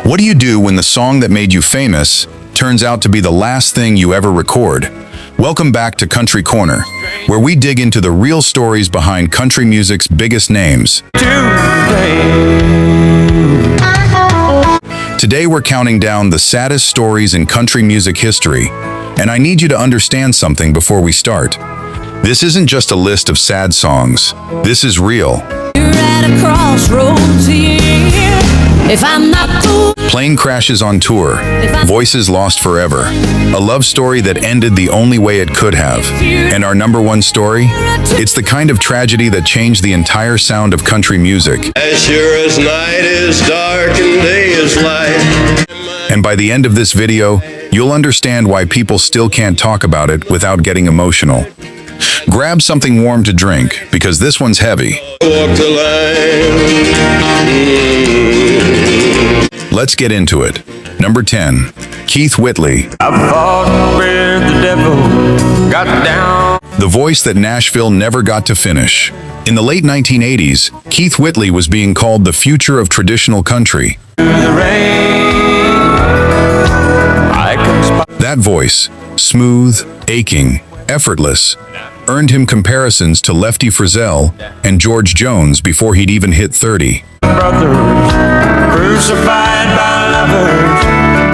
What do you do when the song that made you famous turns out to be the last thing you ever record? Welcome back to Country Corner, where we dig into the real stories behind country music's biggest names. Today we're counting down the saddest stories in country music history, and I need you to understand something before we start. This isn't just a list of sad songs. This is real. You're at a crossroads here. If I'm not cool. Plane crashes on tour, voices lost forever, a love story that ended the only way it could have. And our number one story? It's the kind of tragedy that changed the entire sound of country music. As sure as night is dark and day is light. And by the end of this video, you'll understand why people still can't talk about it without getting emotional. Grab something warm to drink, because this one's heavy. Walk the line. Let's get into it. Number 10. Keith Whitley. I fought with the devil, got down. The voice that Nashville never got to finish. In the late 1980s, Keith Whitley was being called the future of traditional country. That voice, smooth, aching, effortless, earned him comparisons to Lefty Frizzell and George Jones before he'd even hit 30. Brothers, crucified by lovers,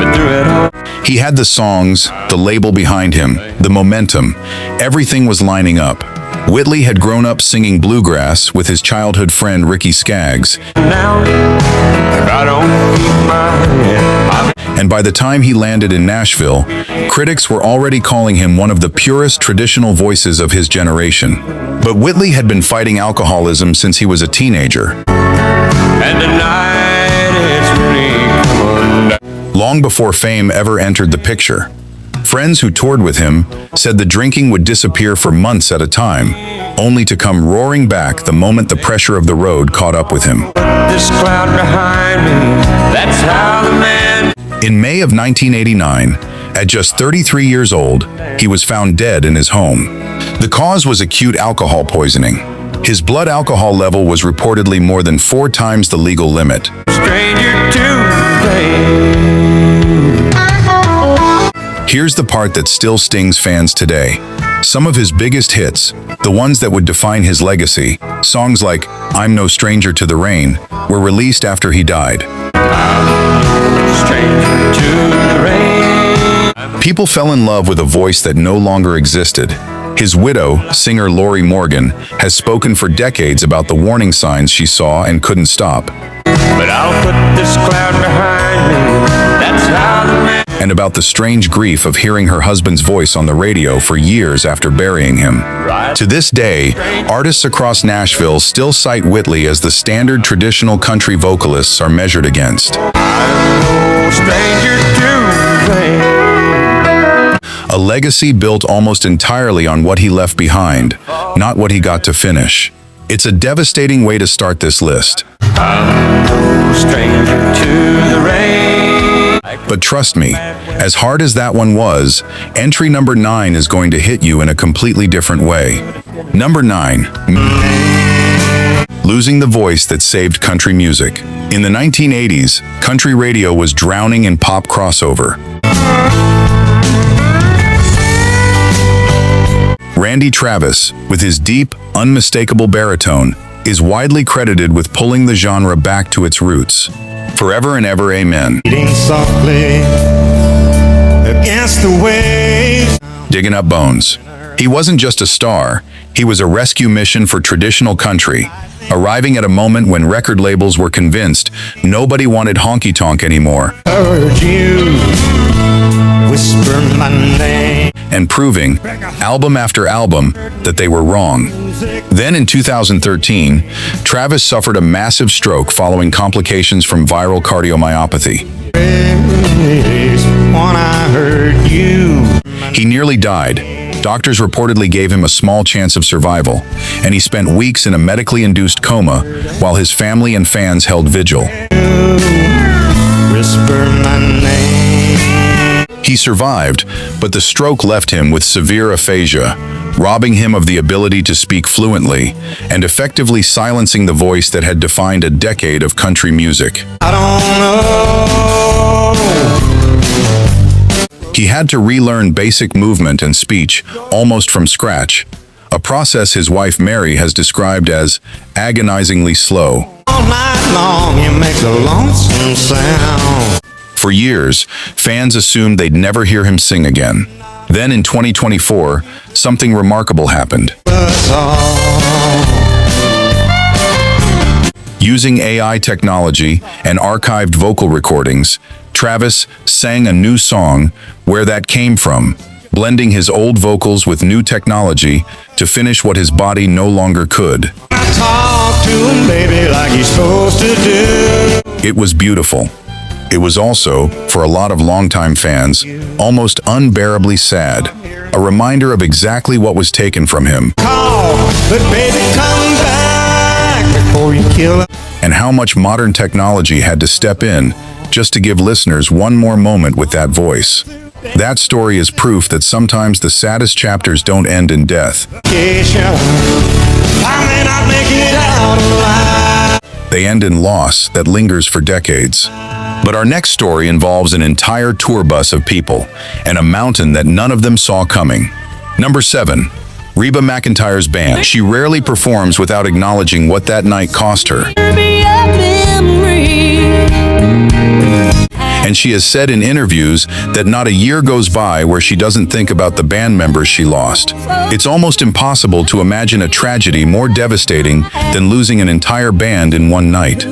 but through it all. He had the songs, the label behind him, the momentum. Everything was lining up. Whitley had grown up singing bluegrass with his childhood friend Ricky Skaggs. Now, if I don't keep my head, And by the time he landed in Nashville, critics were already calling him one of the purest traditional voices of his generation. But Whitley had been fighting alcoholism since he was a teenager. and tonight it's really coming down. Long before fame ever entered the picture, friends who toured with him said the drinking would disappear for months at a time, only to come roaring back the moment the pressure of the road caught up with him. This cloud behind me, that's how the man. In May of 1989, at just 33 years old, he was found dead in his home. The cause was acute alcohol poisoning. His blood alcohol level was reportedly more than 4 times the legal limit. Stranger to Here's the part that still stings fans today. Some of his biggest hits, the ones that would define his legacy, songs like I'm No Stranger to the Rain, were released after he died. stranger to the rain. People fell in love with a voice that no longer existed. His widow, singer Lori Morgan, has spoken for decades about the warning signs she saw and couldn't stop, But I'll put this cloud behind me, that's how the man. and about the strange grief of hearing her husband's voice on the radio for years after burying him. To this day, artists across Nashville still cite Whitley as the standard traditional country vocalists are measured against. I'm no stranger to the rain. A legacy built almost entirely on what he left behind, not what he got to finish. It's a devastating way to start this list. I'm no stranger to the rain. But trust me, as hard as that one was, entry number 9 is going to hit you in a completely different way. Number 9. Losing the voice that saved country music. In the 1980s, country radio was drowning in pop crossover. Randy Travis, with his deep, unmistakable baritone, is widely credited with pulling the genre back to its roots. Forever and ever, amen. Beating softly against the waves. Digging up bones. He wasn't just a star, he was a rescue mission for traditional country, arriving at a moment when record labels were convinced nobody wanted honky-tonk anymore, Heard you whisper my name. and proving, album after album, that they were wrong. Then in 2013, Travis suffered a massive stroke following complications from viral cardiomyopathy. When I heard you. He nearly died. Doctors reportedly gave him a small chance of survival, and he spent weeks in a medically induced coma while his family and fans held vigil. Whisper my name. He survived, but the stroke left him with severe aphasia, robbing him of the ability to speak fluently and effectively silencing the voice that had defined a decade of country music. I don't know. He had to relearn basic movement and speech almost from scratch, a process his wife Mary has described as agonizingly slow. All night long, it makes a lonesome sound. For years, fans assumed they'd never hear him sing again. Then in 2024, something remarkable happened. That's all. Using AI technology and archived vocal recordings, Travis sang a new song, Where That Came From, blending his old vocals with new technology to finish what his body no longer could. I talk to him, baby, like he's supposed to do. It was beautiful. It was also, for a lot of longtime fans, almost unbearably sad, a reminder of exactly what was taken from him. Call, but baby, come back before you kill him. And how much modern technology had to step in just to give listeners one more moment with that voice. That story is proof that sometimes the saddest chapters don't end in death. I may not make it out alive. They end in loss that lingers for decades. But our next story involves an entire tour bus of people and a mountain that none of them saw coming. Number 7. Reba McEntire's band. She rarely performs without acknowledging what that night cost her. And she has said in interviews that not a year goes by where she doesn't think about the band members she lost. It's almost impossible to imagine a tragedy more devastating than losing an entire band in one night.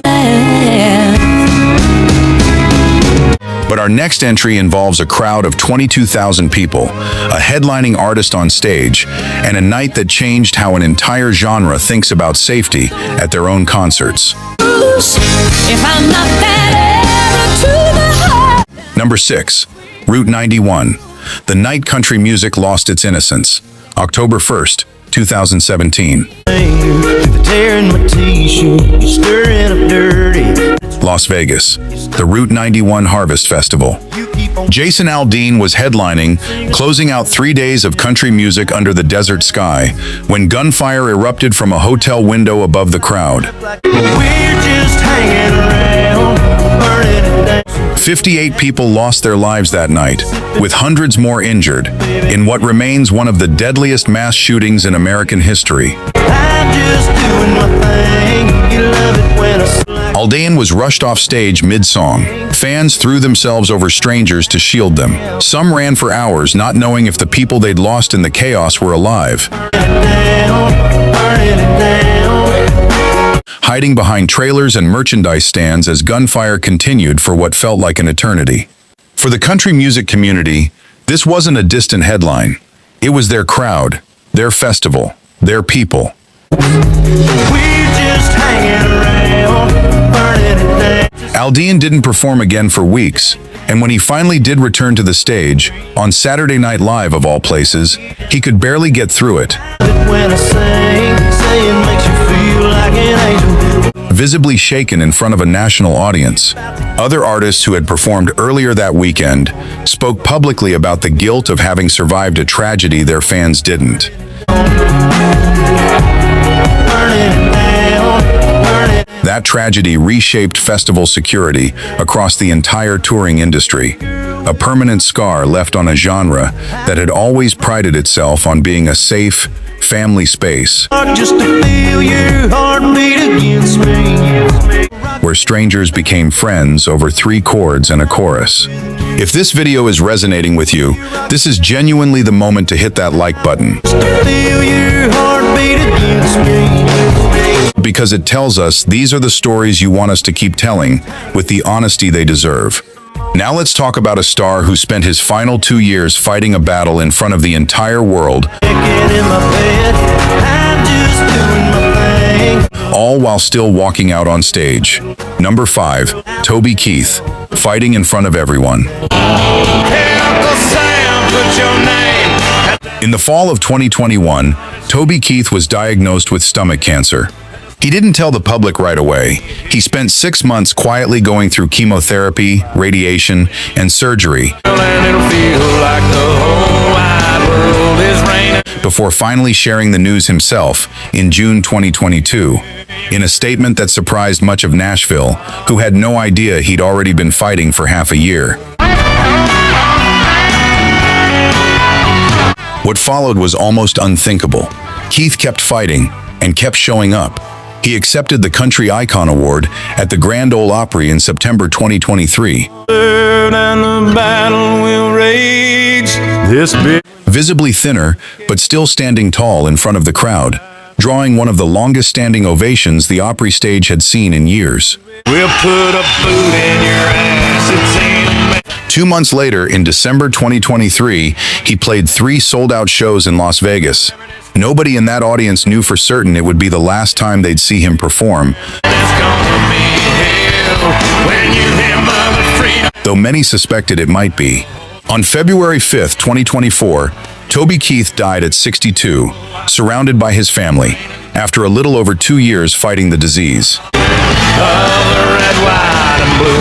But our next entry involves a crowd of 22,000 people, a headlining artist on stage, and a night that changed how an entire genre thinks about safety at their own concerts. If I'm not that ever to the heart. Number 6. Route 91. The night country music lost its innocence. October 1st, 2017. Tearing my t-shirt, you stirring up dirty. Las Vegas, the Route 91 Harvest Festival. Jason Aldean was headlining, closing out 3 days of country music under the desert sky, when gunfire erupted from a hotel window above the crowd. We're just hanging around, burning it down. 58 people lost their lives that night, with hundreds more injured, in what remains one of the deadliest mass shootings in American history. I'm just doing my thing. You love it when I slide. Aldean was rushed off stage mid-song. Fans threw themselves over strangers to shield them. Some ran for hours, not knowing if the people they'd lost in the chaos were alive. Hiding behind trailers and merchandise stands as gunfire continued for what felt like an eternity. For the country music community, this wasn't a distant headline. It was their crowd, their festival, their people. We're just hanging around, burning it down. Aldean didn't perform again for weeks, and when he finally did return to the stage, on Saturday Night Live of all places, he could barely get through it. When I sing makes you feel like an angel. Visibly shaken in front of a national audience. Other artists who had performed earlier that weekend spoke publicly about the guilt of having survived a tragedy their fans didn't. That tragedy reshaped festival security across the entire touring industry, a permanent scar left on a genre that had always prided itself on being a safe, family space, Just to feel your heartbeat against me. where strangers became friends over 3 chords and a chorus. If this video is resonating with you, this is genuinely the moment to hit that like button, Feel your heartbeat against me. because it tells us these are the stories you want us to keep telling with the honesty they deserve. Now let's talk about a star who spent his final 2 years fighting a battle in front of the entire world, Get in my bed, I'm just doing my thing. all while still walking out on stage. Number 5, Toby Keith, fighting in front of everyone. Uncle Sam, put your name. In the fall of 2021, Toby Keith was diagnosed with stomach cancer. He didn't tell the public right away. He spent 6 months quietly going through chemotherapy, radiation, and surgery And it'll feel like the whole wide world is raining. before finally sharing the news himself in June 2022, in a statement that surprised much of Nashville, who had no idea he'd already been fighting for half a year. What followed was almost unthinkable. Keith kept fighting and kept showing up. He accepted the Country Icon Award at the Grand Ole Opry in September 2023. And the battle will rage. This bit. Visibly thinner, but still standing tall in front of the crowd, drawing one of the longest standing ovations the Opry stage had seen in years. We'll put a boot in your ass. It's ain't 2 months later, in December 2023, he played 3 sold-out shows in Las Vegas. Nobody in that audience knew for certain it would be the last time they'd see him perform, gonna be hell when you hear Mother Freedom. though many suspected it might be. On February 5th, 2024, Toby Keith died at 62, surrounded by his family, after a little over 2 years fighting the disease. Red, white, and blue.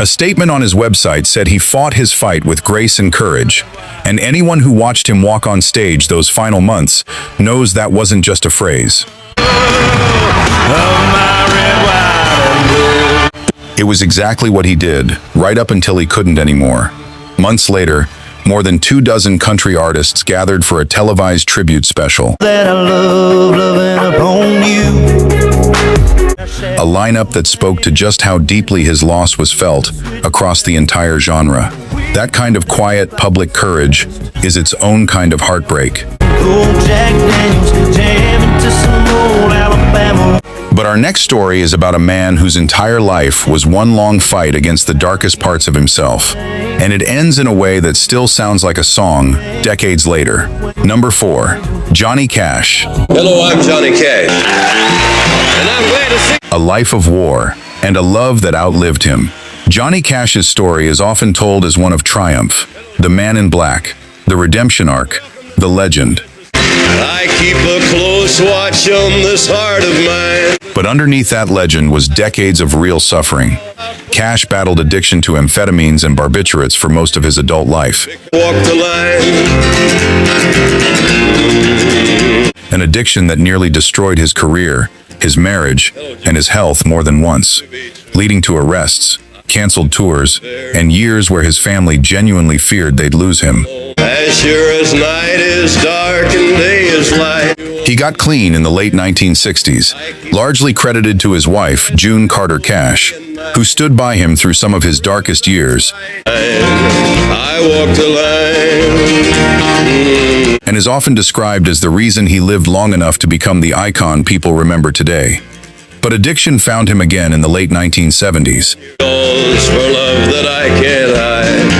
A statement on his website said he fought his fight with grace and courage, and anyone who watched him walk on stage those final months knows that wasn't just a phrase. It was exactly what he did, right up until he couldn't anymore. Months later, more than 24 country artists gathered for a televised tribute special. That I love loving upon you. A lineup that spoke to just how deeply his loss was felt across the entire genre. That kind of quiet public courage is its own kind of heartbreak. Old Jack Daniels jamming to some old Alabama. But our next story is about a man whose entire life was one long fight against the darkest parts of himself. And it ends in a way that still sounds like a song decades later. Number 4, Johnny Cash. Hello, I'm Johnny Cash. And I'm glad to see. A life of war and a love that outlived him. Johnny Cash's story is often told as one of triumph, the man in black, the redemption arc, the legend. I keep a close watch on this heart of mine. But underneath that legend was decades of real suffering. Cash battled addiction to amphetamines and barbiturates for most of his adult life. Walk the line. An addiction that nearly destroyed his career, his marriage, and his health more than once, leading to arrests, canceled tours, and years where his family genuinely feared they'd lose him. As sure as night is dark and day is light. He got clean in the late 1960s, largely credited to his wife, June Carter Cash, who stood by him through some of his darkest years, I walk the line. and is often described as the reason he lived long enough to become the icon people remember today. But addiction found him again in the late 1970s, Calls for love that I can't hide.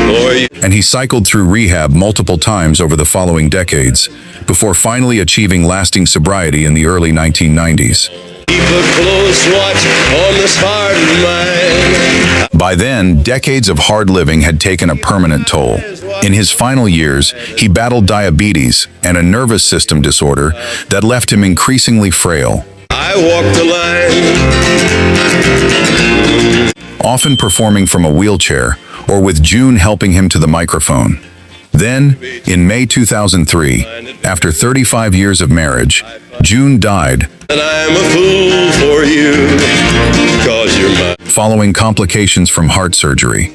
For you. and he cycled through rehab multiple times over the following decades, before finally achieving lasting sobriety in the early 1990s. Keep a close watch on this heart of mine. By then, decades of hard living had taken a permanent toll. In his final years, he battled diabetes and a nervous system disorder that left him increasingly frail, I walk the line. often performing from a wheelchair or with June helping him to the microphone. Then, in May 2003, after 35 years of marriage, June died And I'm a fool for you. 'Cause you're mine. following complications from heart surgery.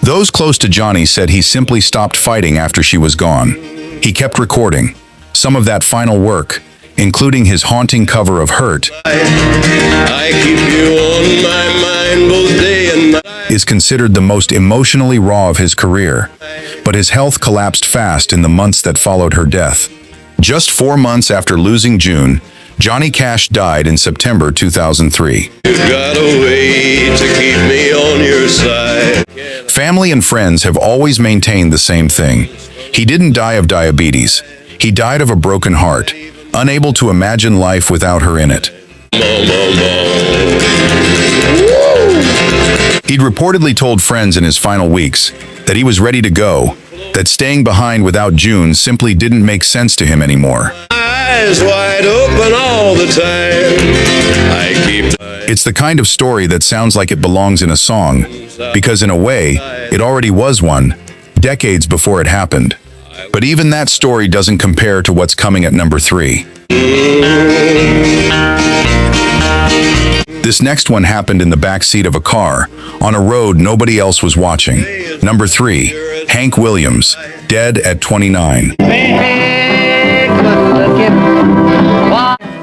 Those close to Johnny said he simply stopped fighting after she was gone. He kept recording. Some of that final work, including his haunting cover of Hurt, I keep you on my mind both day and night. is considered the most emotionally raw of his career. But his health collapsed fast in the months that followed her death. Just 4 months after losing June, Johnny Cash died in September 2003. You've got a way to keep me on your side. Family and friends have always maintained the same thing. He didn't die of diabetes. He died of a broken heart, unable to imagine life without her in it. He'd reportedly told friends in his final weeks that he was ready to go, that staying behind without June simply didn't make sense to him anymore. I eyes wide open all the time. I keep. It's the kind of story that sounds like it belongs in a song, because in a way, it already was one, decades before it happened. But even that story doesn't compare to what's coming at number 3. This next one happened in the back seat of a car, on a road nobody else was watching. Number 3, Hank Williams, dead at 29.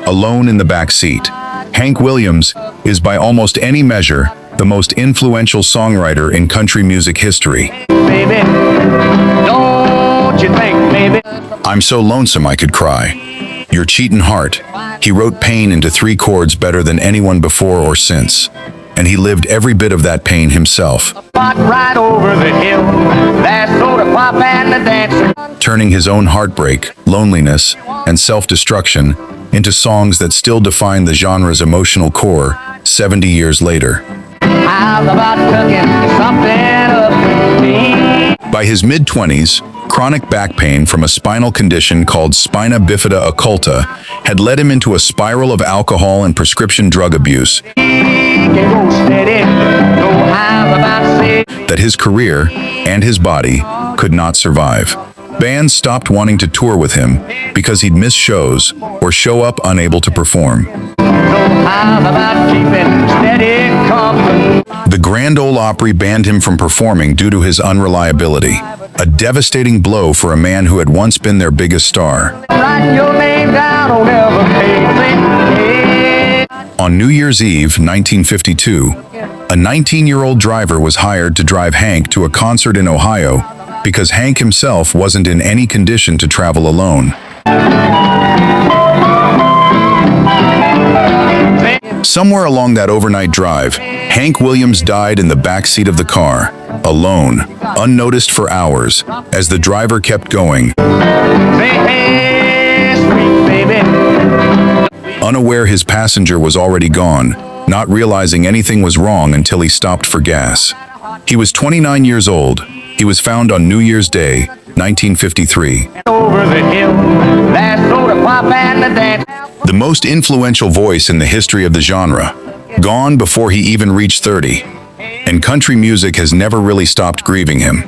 Alone in the back seat, Hank Williams is by almost any measure the most influential songwriter in country music history. Baby, don't you think, baby? I'm so lonesome I could cry. Your cheatin' heart. He wrote pain into 3 chords better than anyone before or since. And he lived every bit of that pain himself. Right over the hill, that soda pop and the dancer. Turning his own heartbreak, loneliness, and self-destruction into songs that still define the genre's emotional core 70 years later. How's about cooking something up for me? By his mid-20s, chronic back pain from a spinal condition called spina bifida occulta had led him into a spiral of alcohol and prescription drug abuse that his career and his body could not survive. Bands stopped wanting to tour with him because he'd miss shows or show up unable to perform. The Grand Ole Opry banned him from performing due to his unreliability, a devastating blow for a man who had once been their biggest star. On New Year's Eve, 1952, a 19-year-old driver was hired to drive Hank to a concert in Ohio because Hank himself wasn't in any condition to travel alone. Somewhere along that overnight drive, Hank Williams died in the back seat of the car, alone, unnoticed for hours, as the driver kept going. Unaware his passenger was already gone, not realizing anything was wrong until he stopped for gas. He was 29 years old. He was found on New Year's Day, 1953. The most influential voice in the history of the genre, gone before he even reached 30. And country music has never really stopped grieving him.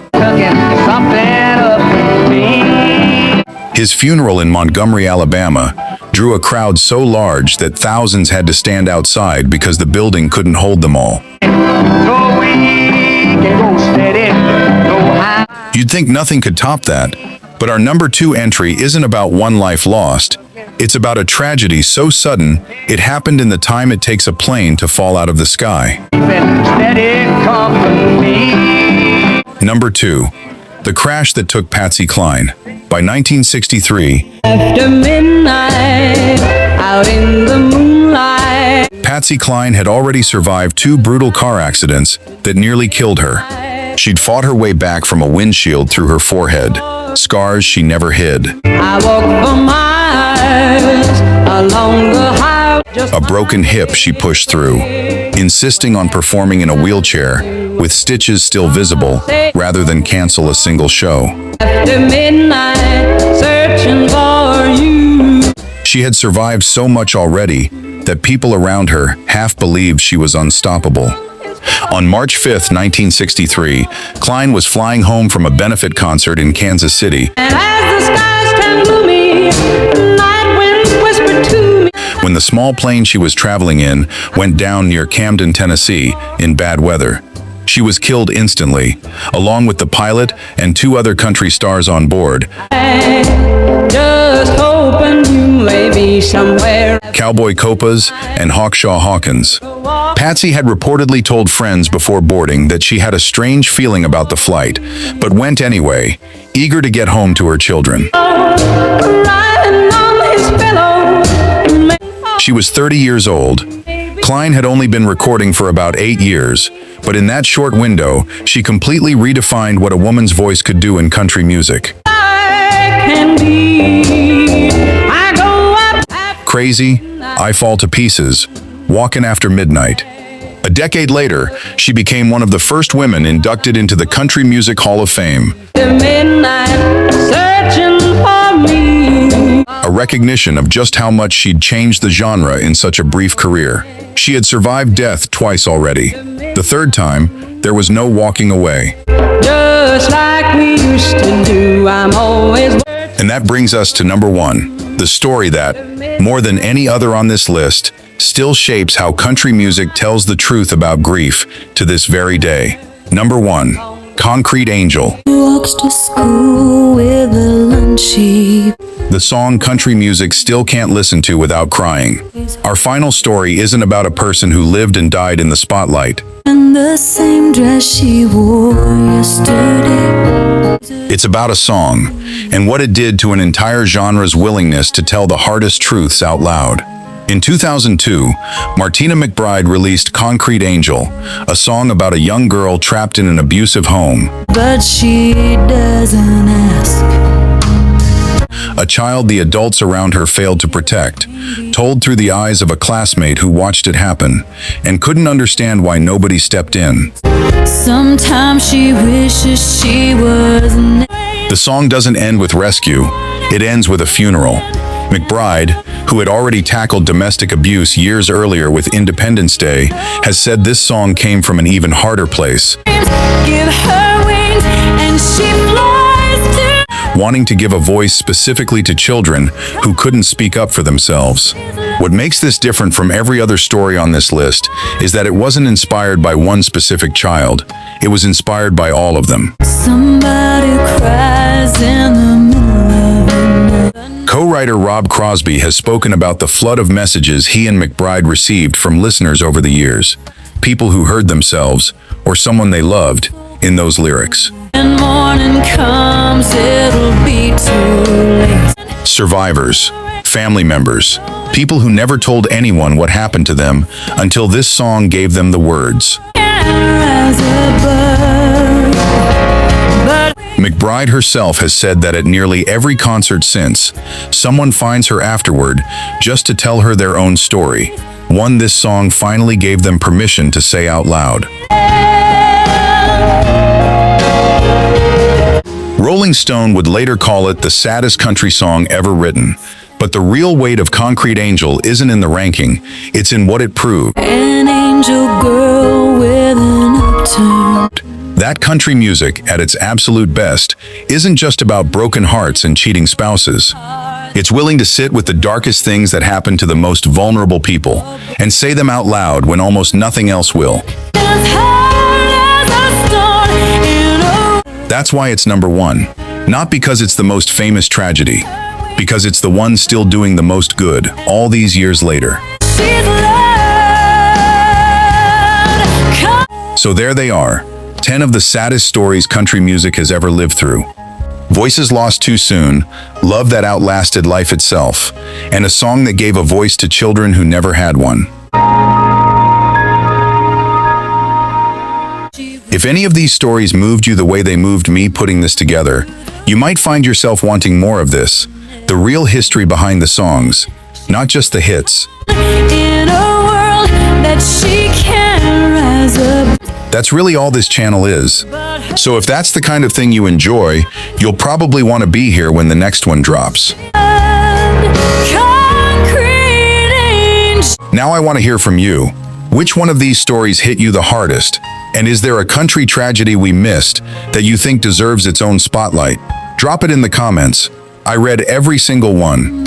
His funeral in Montgomery, Alabama, drew a crowd so large that thousands had to stand outside because the building couldn't hold them all. You'd think nothing could top that, but our number 2 entry isn't about one life lost. It's about a tragedy so sudden, it happened in the time it takes a plane to fall out of the sky. Number 2, the crash that took Patsy Cline. By 1963, After midnight, out in the moonlight, Patsy Cline had already survived 2 brutal car accidents that nearly killed her. She'd fought her way back from a windshield through her forehead, scars she never hid. I walked for miles along the highway. A broken hip she pushed through, insisting on performing in a wheelchair, with stitches still visible, rather than cancel a single show. After midnight, searching for you. She had survived so much already that people around her half believed she was unstoppable. On March 5th, 1963, Cline was flying home from a benefit concert in Kansas City. And as the skies turned gloomy, night winds whispered to me. When the small plane she was traveling in went down near Camden, Tennessee, in bad weather. She was killed instantly, along with the pilot and 2 other country stars on board. Just hoping you may be somewhere. Cowboy Copas and Hawkshaw Hawkins. Patsy had reportedly told friends before boarding that she had a strange feeling about the flight, but went anyway, eager to get home to her children. Riding on his pillow. She was 30 years old. Cline had only been recording for about 8 years, but in that short window, she completely redefined what a woman's voice could do in country music. Crazy, I Fall to Pieces, Walkin' After Midnight. A decade later, she became one of the first women inducted into the Country Music Hall of Fame. The midnight searching for me. a recognition of just how much she'd changed the genre in such a brief career. She had survived death twice already. The third time, there was no walking away. Just like we used to do, I'm always... And that brings us to number one, the story that, more than any other on this list, still shapes how country music tells the truth about grief to this very day. Number one, Concrete Angel. Walks to school with a lunch heap. The song country music still can't listen to without crying. Our final story isn't about a person who lived and died in the spotlight. And the same dress she wore yesterday. It's about a song, and what it did to an entire genre's willingness to tell the hardest truths out loud. In 2002, Martina McBride released Concrete Angel, a song about a young girl trapped in an abusive home. But she doesn't ask. A child the adults around her failed to protect, told through the eyes of a classmate who watched it happen, and couldn't understand why nobody stepped in. Sometimes she wishes she was. The song doesn't end with rescue, it ends with a funeral. McBride, who had already tackled domestic abuse years earlier with Independence Day, has said this song came from an even harder place. Give her wings and she flies to... Wanting to give a voice specifically to children who couldn't speak up for themselves. What makes this different from every other story on this list is that it wasn't inspired by one specific child. It was inspired by all of them. Somebody cries in the middle of the night. Co-writer Rob Crosby has spoken about the flood of messages he and McBride received from listeners over the years. People who heard themselves, or someone they loved, in those lyrics. When morning comes, it'll be too late. Survivors, family members, people who never told anyone what happened to them until this song gave them the words. Rise above, but McBride herself has said that at nearly every concert since, someone finds her afterward just to tell her their own story, one this song finally gave them permission to say out loud. Rolling Stone would later call it the saddest country song ever written, but the real weight of Concrete Angel isn't in the ranking, it's in what it proved. an angel girl with an upturn. That country music, at its absolute best, isn't just about broken hearts and cheating spouses. It's willing to sit with the darkest things that happen to the most vulnerable people and say them out loud when almost nothing else will. As hard as a stone in a... That's why it's number one. Not because it's the most famous tragedy, because it's the one still doing the most good all these years later. She's loved. So there they are, 10 of the saddest stories country music has ever lived through. Voices lost too soon, love that outlasted life itself, and a song that gave a voice to children who never had one. If any of these stories moved you the way they moved me putting this together, you might find yourself wanting more of this, the real history behind the songs, not just the hits. In a world that she can rise up. That's really all this channel is. So if that's the kind of thing you enjoy, you'll probably want to be here when the next one drops. Concrete angel. Now I want to hear from you. Which one of these stories hit you the hardest? And is there a country tragedy we missed that you think deserves its own spotlight? Drop it in the comments. I read every single one.